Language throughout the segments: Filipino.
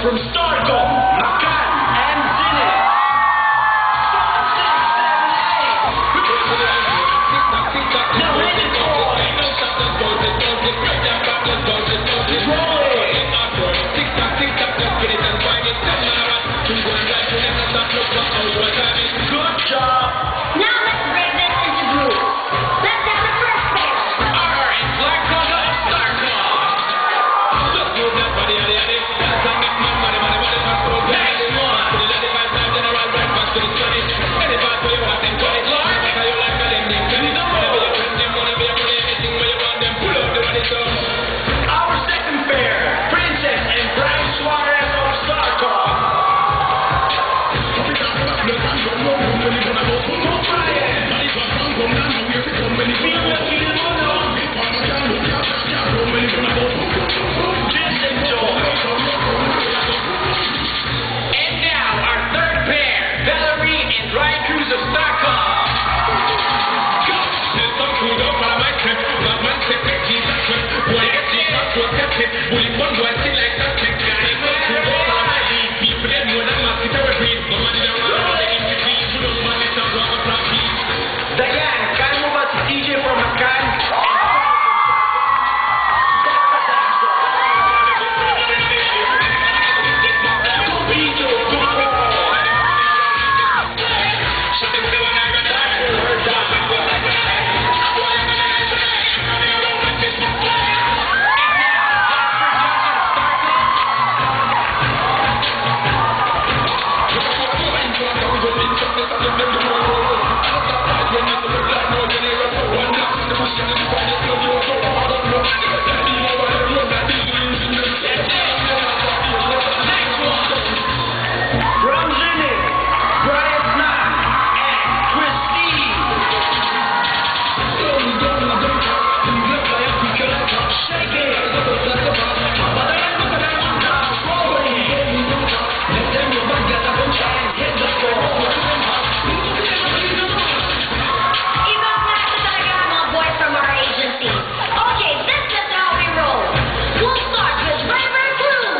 from Starcom, Makan, and Zinit. Now hit it, boy! Good job! Now let's break this into groups. Let's have the first pair. Alright, black color, Starcom. Next one. Our second pair, Princess and Brian Suarez of Starcom. And now our third pair, Valerie and Ryan Cruz of Starcom. Dayan, kaya mo ba si DJ from Makan? From Zinit, Brian Snan, and Christine. Shake it. Ibang klase talaga ang mga boys from our agency. Okay, this is how we roll. We'll start with River Crew.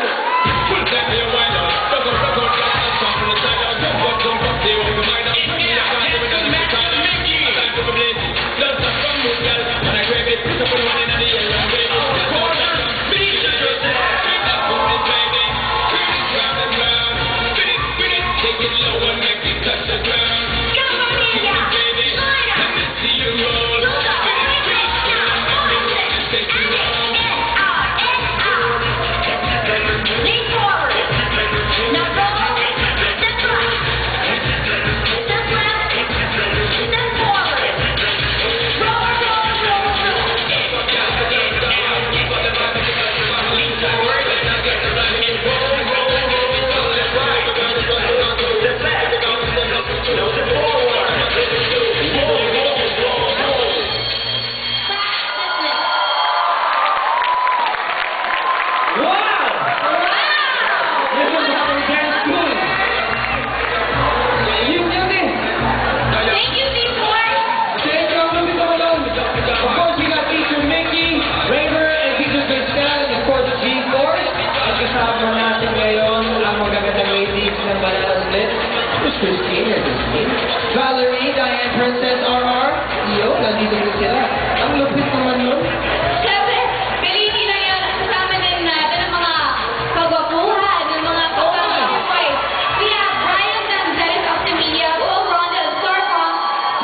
Lean forward. Now go. Step right. Step left. Step forward. Roll, roll, roll, roll. Thank you, Team Boys. Of course, we got Teacher Mickey, Raver, and Teacher Crystal, and of course, G-Force. At kasama natin ngayon ang magagandang ladies ng Banana Split. Miss Christine, and Christine. Valerie, Diane, Princess, RR. Yo, nandito rin sila. Ang lupit naman nun. Siyempre, piliin na yan. Kasama din natin ang mga kagwapuhan, ang mga kapag-boys. We have Brian Gonzalez of the media, Paul Ronda of Starcom,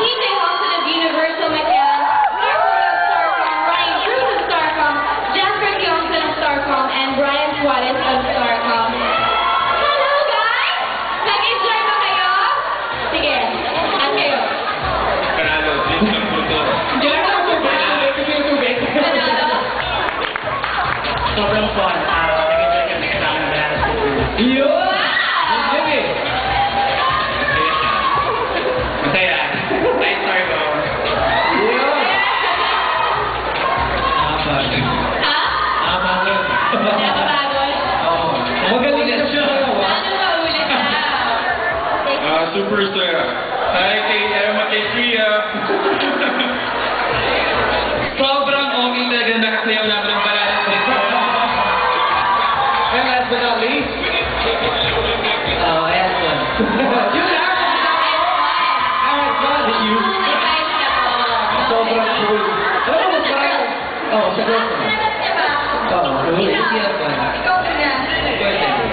TJ Hawson of Universal McCann, Marco of Starcom, Ryan Cruz of Starcom, Jasper Johnson of Starcom, and Brian Suarez of Starcom. Hello, guys! Nag-enjoy ba kayo? Sige, at kayo. Panalo? Sobrang fun. Nag-enjoy kami kasama ng Banana Split. Yo! Wow! Sige. Masaya. Nice Starcom. Yo! Ha? Hindi ako pagod? Magaling na siya. Ano ba ulit na? Super saya. Hi kay Emma, kay Tria. Sobrang okay talaga nakasayaw namin ng Banana Split. And last but not least, Oh, I had fun. You have I had fun. You. Sobrang cool. Alam mo, parang... Oh, sagot ko. Oo, hindi had fun.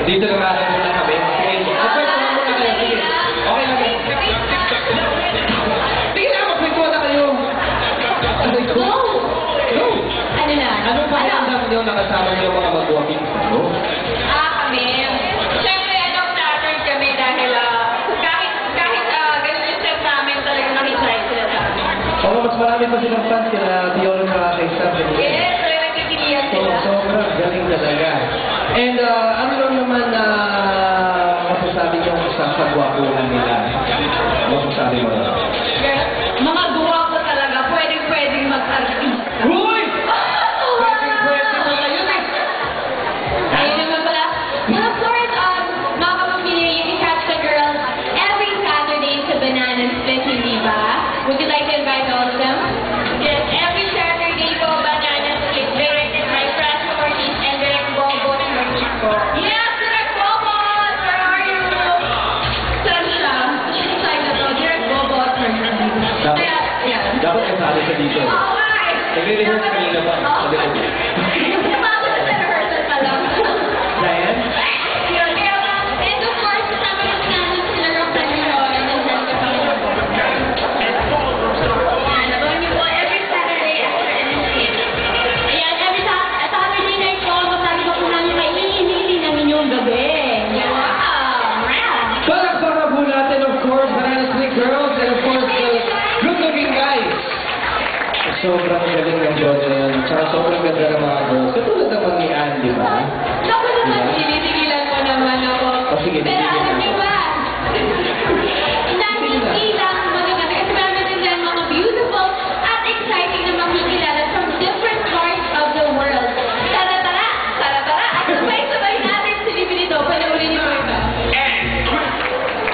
Dito naman muna kami. Sige, okay, tuloy muna kayo. Sige. Okay lang. Sige na, magkwentuhan na kayo. Go! Go! Ano na? Anong pakiramdam niyo nakasama niyo mga mag-walking sa'yo? Kami. Siyempre, flattered kami dahil kahit ganun yung set namin, talagang nakitry sila sa amin. Oo, mas marami pa silang fans sila Piolo na kay Sam. Yes, talagang nagkikiliyan sila. Sobrang galing talaga. And ano lang naman na masasabi niyo sa kagwapuhan nila? Masasabi mo lang? Girl, mga guwa ko talaga, pwedeng mag-artista. Uy! Pwede mo na yun eh! Ayun naman pala. Well, of course, mga kapamilya, you can catch the girls every Saturday sa Banana Split, hindi ba? Would you like to invite all of them? Yes, every Saturday po, Banana Split, directed by Franz Ortiz and Direk Bobo Ortiz po. Yes, Direk Bobo! Where are you? Saan siya? She's like na to, Direk Bobo Ortiz. Kaya, yan. Dapat kasali ka dito. Oo nga eh. Nagre-rehearse kanina pa. Sabi ko. Sumama na sa rehearsal pa lang. Diane? Yun, kaya, and of course, kasama yung namin sila Roxanne Minoy and Jessica Panginoon. Yan, abangan niyo po every Saturday after NSA. Ayan, every Saturday night po, masabi ko po namin may iinili namin yung gabi. Wow! Palakpakan po natin, of course, Banana Split Girls, and of course, the good-looking guys. Sobrang galing ng show na yun. Tsaka sobrang ganda ng mga girls. Katulad naman ni Anne, di ba? Naku naman, sinisigilan mo naman ako. O sige, Pero sige.